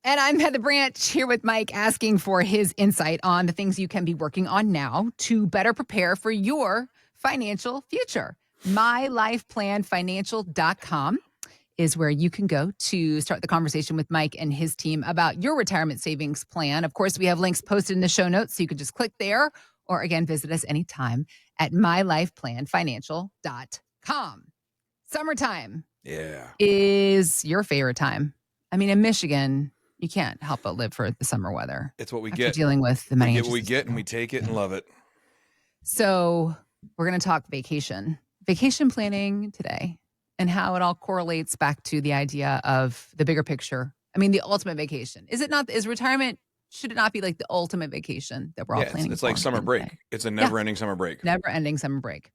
And I'm Heather Branch here with Mike asking for his insight on the things you can be working on now to better prepare for your financial future. MyLifePlanFinancial.com is where you can go to start the conversation with Mike and his team about your retirement savings plan. Of course, we have links posted in the show notes, so you can just click there or, again, visit us anytime at MyLifePlanFinancial.com. Summertime is your favorite time. I mean, in Michigan, you can't help but live for the summer weather. It's what we after get. Dealing with the many we get inches what we of get, snow. and we take it and love it. So we're going to talk vacation planning today, and how it all correlates back to the idea of the bigger picture. I mean, the ultimate vacation. Is retirement, should it not be like the ultimate vacation that we're all planning for? It's like summer break. Today? It's a never-ending summer break. Never-ending summer break.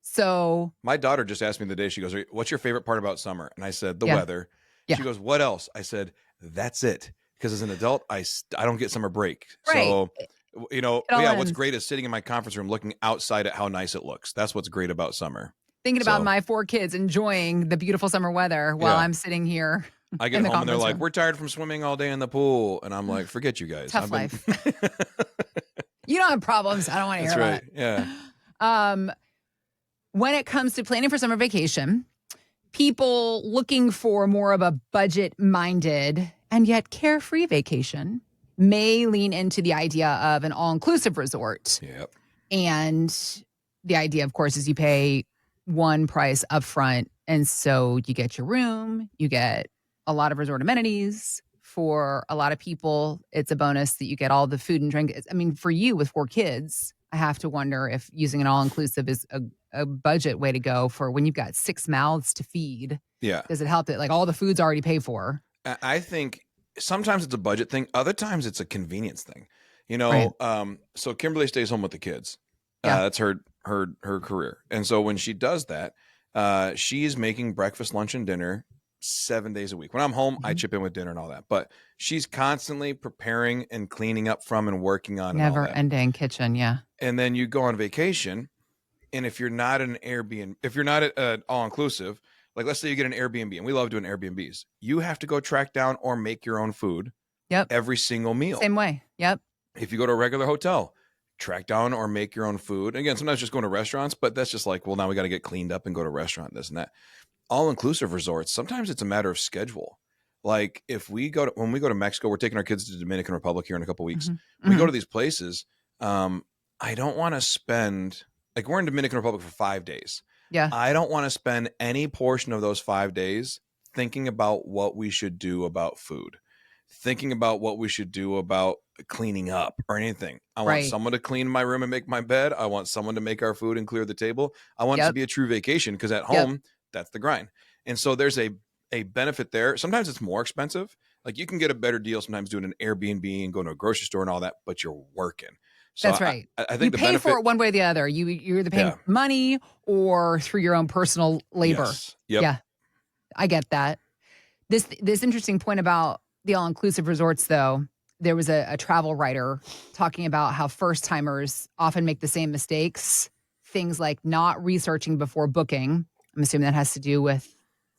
So my daughter just asked me the day, she goes, "What's your favorite part about summer?" And I said, the weather. Yeah. She goes, "What else?" I said, "That's it." Because as an adult, I don't get summer break. Right. So, what's ends. great is sitting in my conference room looking outside at how nice it looks. That's what's great about summer. Thinking about my 4 kids enjoying the beautiful summer weather while I'm sitting here. I get home and they're like, "We're tired from swimming all day in the pool." And I'm like, "Forget you guys. Tough life. You don't have problems. I don't want to hear about it. Yeah. When it comes to planning for summer vacation, people looking for more of a budget-minded and yet carefree vacation may lean into the idea of an all-inclusive resort. Yep. And the idea, of course, is you pay one price up front. And so you get your room, you get a lot of resort amenities. For a lot of people, it's a bonus that you get all the food and drink. I mean, for you with 4 kids, I have to wonder if using an all-inclusive is a budget way to go for when you've got 6 mouths to feed. Yeah. Does it help that like all the food's already paid for? I think sometimes it's a budget thing. Other times it's a convenience thing. Right. So Kimberly stays home with the kids. That's her career. And so when she does that, she's making breakfast, lunch, and dinner 7 days a week. When I'm home, I chip in with dinner and all that. But she's constantly preparing and cleaning up from and working on Never-ending kitchen, yeah. And then you go on vacation, and if you're not an Airbnb, if you're not at all-inclusive, like let's say you get an Airbnb, and we love doing Airbnbs, you have to go track down or make your own food every single meal. Same way, yep. If you go to a regular hotel, track down or make your own food. Again, sometimes just going to restaurants, but that's just like, well, now we got to get cleaned up and go to a restaurant, this and that. All-inclusive resorts, sometimes it's a matter of schedule. Like when we go to Mexico, we're taking our kids to the Dominican Republic here in a couple of weeks. We go to these places. I don't want to spend, like we're in Dominican Republic for 5 days. Yeah. I don't want to spend any portion of those 5 days thinking about what we should do about food, thinking about what we should do about cleaning up or anything. I want someone to clean my room and make my bed. I want someone to make our food and clear the table. I want it to be a true vacation because at home, that's the grind. And so there's a benefit there. Sometimes it's more expensive. Like you can get a better deal sometimes doing an Airbnb and going to a grocery store and all that, but you're working. So that's right. I think you pay for it one way or the other. You're either paying money or through your own personal labor. Yes. Yep. Yeah, I get that. This interesting point about the all-inclusive resorts, though, there was a travel writer talking about how first-timers often make the same mistakes, things like not researching before booking. I'm assuming that has to do with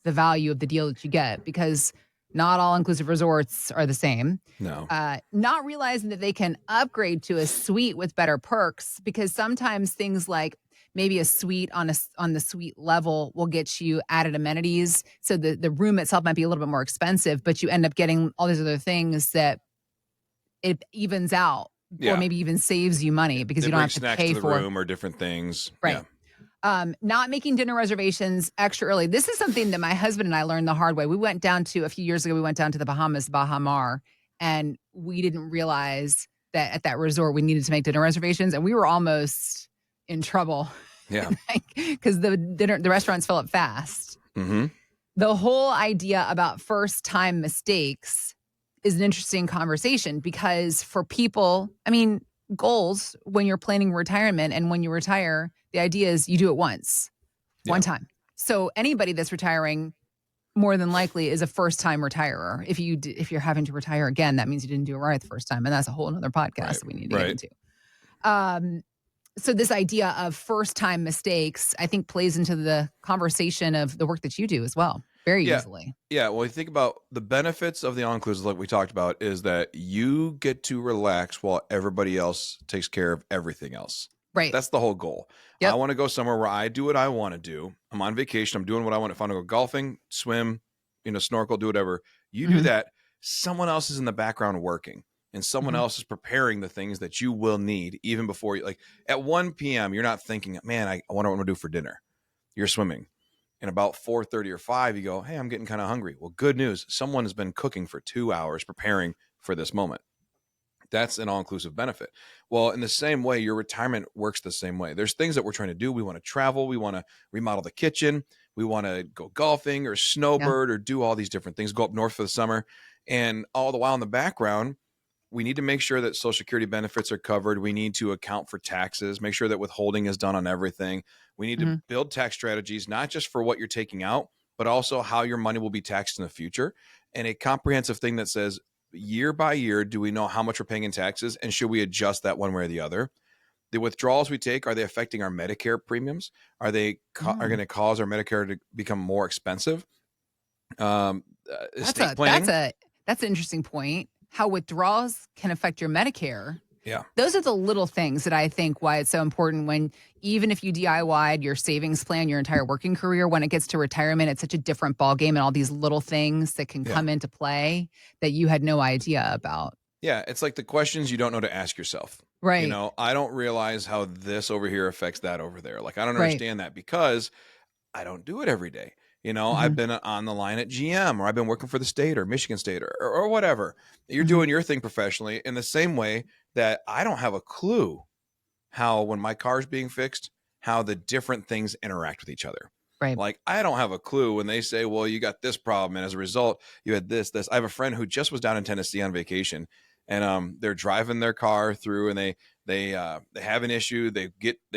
the value of the deal that you get because not all inclusive resorts are the same. No. Not realizing that they can upgrade to a suite with better perks because sometimes things like maybe a suite on the suite level will get you added amenities. So the room itself might be a little bit more expensive, but you end up getting all these other things that it evens out or maybe even saves you money because you don't have to pay for the room or different things. Right. Yeah. Not making dinner reservations extra early. This is something that my husband and I learned the hard way. A few years ago, we went down to the Bahamas, Baha Mar, and we didn't realize that at that resort we needed to make dinner reservations, and we were almost in trouble. Yeah. Because the restaurants fill up fast. Mm-hmm. The whole idea about first-time mistakes is an interesting conversation because for people, I mean, goals when you're planning retirement and when you retire, the idea is you do it once, one time. So anybody that's retiring more than likely is a first-time retirer. If you're having to retire again, that means you didn't do it right the first time, and that's a whole other podcast that we need to get into. So this idea of first-time mistakes, I think, plays into the conversation of the work that you do as well. very Yeah. easily. Yeah. Well, you think about the benefits of the all inclusive, like we talked about, is that you get to relax while everybody else takes care of everything else. Right. That's the whole goal. I Yep. want to go somewhere where I do what I want to do. I'm on vacation. I'm doing what I want. If I want to go golfing, swim, snorkel, do whatever, you do Mhm. that. Someone else is in the background working, and someone Mhm. else is preparing the things that you will need even before you, like at 1 p.m., you're not thinking, man, I wonder what I'm going to do for dinner. You're swimming. And about 4:30 or 5, you go, hey, I'm getting kind of hungry. Well, good news. Someone has been cooking for 2 hours preparing for this moment. That's an all-inclusive benefit. Well, in the same way, your retirement works the same way. There's things that we're trying to do. We want to travel. We want to remodel the kitchen. We want to go golfing or Yeah. snowbird or do all these different things, go up north for the summer. And all the while in the background, we need to make sure that Social Security benefits are covered. We need to account for taxes, make sure that withholding is done on everything. We need to Mhm. build tax strategies, not just for what you're taking out, but also how your money will be taxed in the future. And a comprehensive thing that says, year by year, do we know how much we're paying in taxes? And should we adjust that one way or the other? The withdrawals we take, are they affecting our Medicare premiums? Are they are going Mm. to cause our Medicare to become more expensive? That's Estate a that's planning. a that's an interesting point. How withdrawals can affect your Medicare. Yeah. Those are the little things that I think why it's so important when even if you DIY'd your savings plan your entire working career, when it gets to retirement, it's such a different ballgame and all these little things that can Yeah. come into play that you had no idea about. Yeah, it's like the questions you don't know to ask yourself. Right. I don't realize how this over here affects that over there. Like, I don't Right. understand that because I don't do it every day. I've Mhm. been on the line at GM, or I've been working for the state or Michigan State, or whatever. You're Mhm. doing your thing professionally in the same way that I don't have a clue how, when my car's being fixed, how the different things interact with each other. Right. Like, I don't have a clue when they say, well, you got this problem, and as a result, you had this. I have a friend who just was down in Tennessee on vacation, and they're driving their car through, and they have an issue. They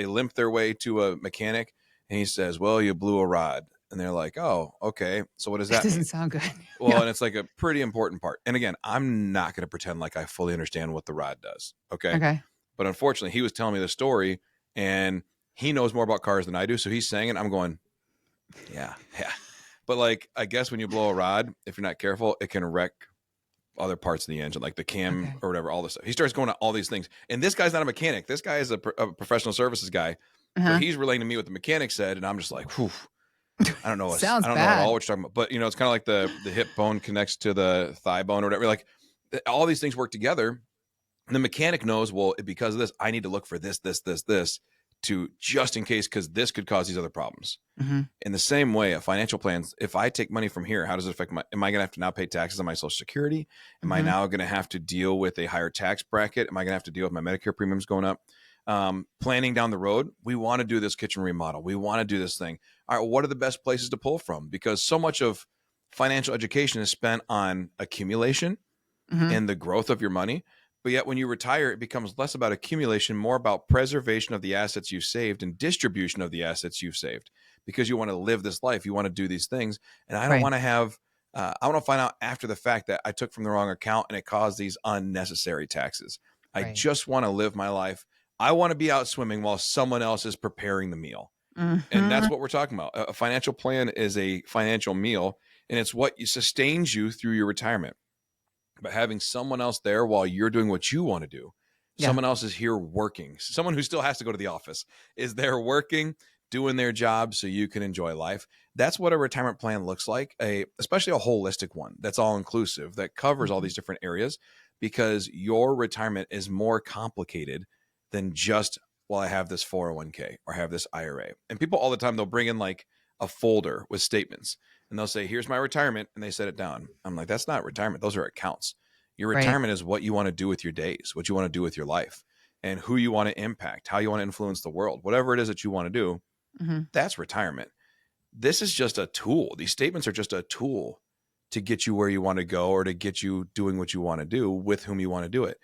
limp their way to a mechanic, and he says, well, you blew a rod. And they're like, oh, okay. So what does That that doesn't mean? sound good. Well, Yeah. and it's like a pretty important part. And again, I'm not going to pretend like I fully understand what the rod does. Okay. Okay. But unfortunately, he was telling me the story, and he knows more about cars than I do. So he's saying it. I'm going, yeah, yeah. But like, I guess when you blow a rod, if you're not careful, it can wreck other parts of the engine, like the cam Okay. or whatever, all this stuff. He starts going to all these things. And this guy's not a mechanic. This guy is a professional services guy, but Uh-huh. he's relating to me what the mechanic said. And I'm just like, whew, I don't know. I Sounds don't know at all bad. what you're talking about. But, it's kind of like the hip bone connects to the thigh bone or whatever. Like, all these things work together. And the mechanic knows, well, because of this, I need to look for this to just in case, because this could cause these other problems. Mhm. In the same way, a financial plan, if I take money from here, how does it affect am I going to have to now pay taxes on my Social Security? Am I Mhm. now going to have to deal with a higher tax bracket? Am I going to have to deal with my Medicare premiums going up? Planning down the road, we want to do this kitchen remodel. We want to do this thing. All right, what are the best places to pull from? Because so much of financial education is spent on accumulation Mhm. and the growth of your money. But yet when you retire, it becomes less about accumulation, more about preservation of the assets you've saved and distribution of the assets you've saved, because you want to live this life. You want to do these things. And I don't Right. want to have, I want to find out after the fact that I took from the wrong account and it caused these unnecessary taxes. I Right. just want to live my life. I want to be out swimming while someone else is preparing the meal. And that's Mhm. what we're talking about. A financial plan is a financial meal, and it's what sustains you through your retirement. But having someone else there while you're doing what you want to do, Yeah. someone else is here working. Someone who still has to go to the office is there working, doing their job so you can enjoy life. That's what a retirement plan looks like, especially a holistic one that's all inclusive, that covers all Mhm. these different areas, because your retirement is more complicated than just, well, I have this 401k or I have this IRA. And people all the time, they'll bring in like a folder with statements, and they'll say, here's my retirement. And they set it down. I'm like, that's not retirement. Those are accounts. Your Right. retirement is what you want to do with your days, what you want to do with your life, and who you want to impact, how you want to influence the world, whatever it is that you want to do. Mhm. That's retirement. This is just a tool. These statements are just a tool to get you where you want to go, or to get you doing what you want to do with whom you want to do it.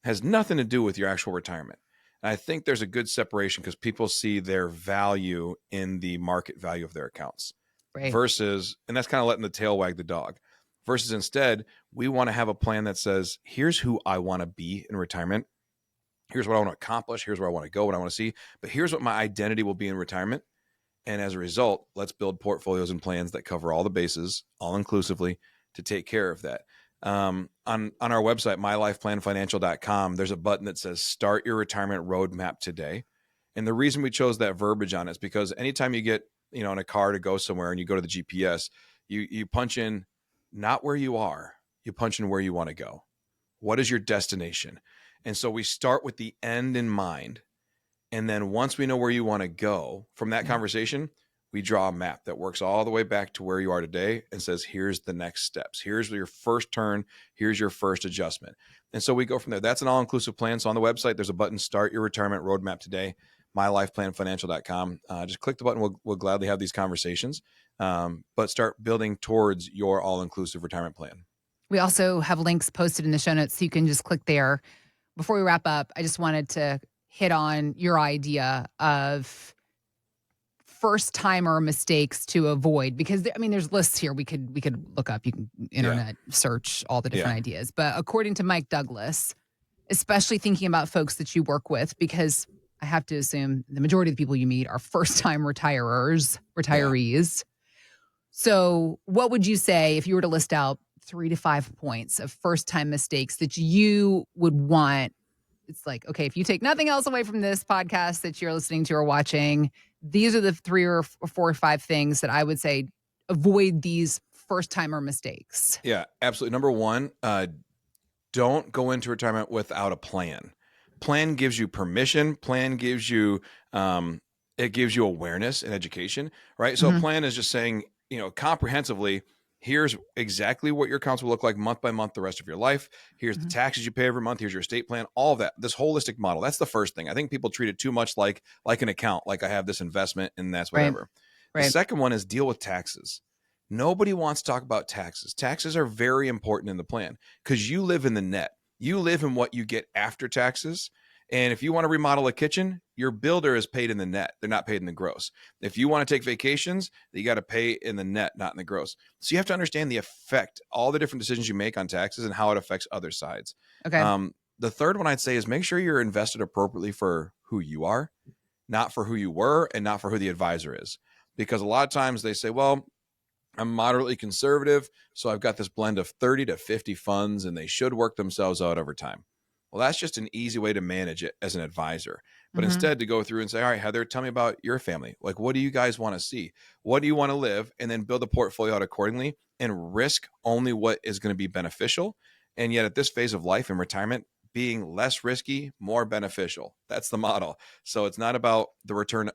It has nothing to do with your actual retirement. And I think there's a good separation, because people see their value in the market value of their accounts Right. versus, and that's kind of letting the tail wag the dog, versus instead, we want to have a plan that says, here's who I want to be in retirement. Here's what I want to accomplish. Here's where I want to go, what I want to see. But here's what my identity will be in retirement. And as a result, let's build portfolios and plans that cover all the bases, all inclusively, to take care of that. On our website, mylifeplanfinancial.com, there's a button that says start your retirement roadmap today. And the reason we chose that verbiage on it is because anytime you get, in a car to go somewhere and you go to the GPS, you punch in not where you are, you punch in where you want to go. What is your destination? And so we start with the end in mind. And then once we know where you want to go from that conversation, we draw a map that works all the way back to where you are today and says, here's the next steps. Here's your first turn. Here's your first adjustment. And so we go from there. That's an all-inclusive plan. So on the website, there's a button, start your retirement roadmap today, mylifeplanfinancial.com. Just click the button. We'll gladly have these conversations, but start building towards your all-inclusive retirement plan. We also have links posted in the show notes, so you can just click there. Before we wrap up, I just wanted to hit on your idea of first-timer mistakes to avoid, because there's lists here we could look up. You can internet search all the different ideas. But according to Mike Douglas, especially thinking about folks that you work with, because I have to assume the majority of the people you meet are first-time retirees. Yeah. So what would you say if you were to list out 3 to 5 points of first-time mistakes that you would want? It's like, okay, if you take nothing else away from this podcast that you're listening to or watching, these are the 3 or 4 or 5 things that I would say avoid these first-timer mistakes. Yeah, absolutely. Number 1, don't go into retirement without a plan. Plan gives you permission. Plan gives you, it gives you awareness and education, right? So a plan is just saying, comprehensively, here's exactly what your accounts will look like month by month the rest of your life. Here's the taxes you pay every month. Here's your estate plan, all of that. This holistic model. That's the first thing. I think people treat it too much like an account, like I have this investment and that's whatever. Right. The second one is deal with taxes. Nobody wants to talk about taxes. Taxes are very important in the plan because you live in the net. You live in what you get after taxes. And if you want to remodel a kitchen, your builder is paid in the net. They're not paid in the gross. If you want to take vacations, you got to pay in the net, not in the gross. So you have to understand the effect, all the different decisions you make on taxes and how it affects other sides. Okay. The third one I'd say is make sure you're invested appropriately for who you are, not for who you were, and not for who the advisor is. Because a lot of times they say, well, I'm moderately conservative, so I've got this blend of 30 to 50 funds, and they should work themselves out over time. Well, that's just an easy way to manage it as an advisor. But instead to go through and say, all right, Heather, tell me about your family. Like, what do you guys want to see? What do you want to live? And then build a portfolio out accordingly and risk only what is going to be beneficial. And yet at this phase of life and retirement, being less risky, more beneficial. That's the model. So it's not about the return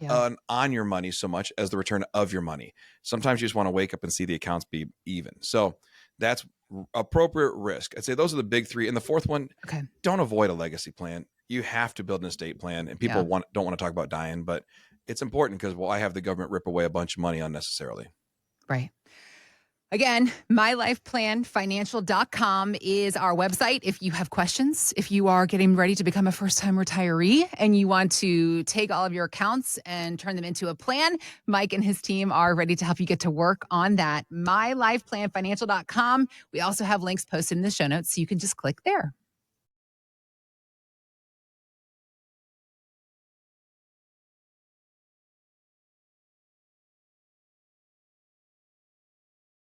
on your money so much as the return of your money. Sometimes you just want to wake up and see the accounts be even. So that's appropriate risk. I'd say those are the big 3. And the fourth one, don't avoid a legacy plan. You have to build an estate plan. And people don't want to talk about dying, but it's important because why have the government rip away a bunch of money unnecessarily? Right. Again, mylifeplanfinancial.com is our website. If you have questions, if you are getting ready to become a first-time retiree and you want to take all of your accounts and turn them into a plan, Mike and his team are ready to help you get to work on that. mylifeplanfinancial.com. We also have links posted in the show notes, so you can just click there.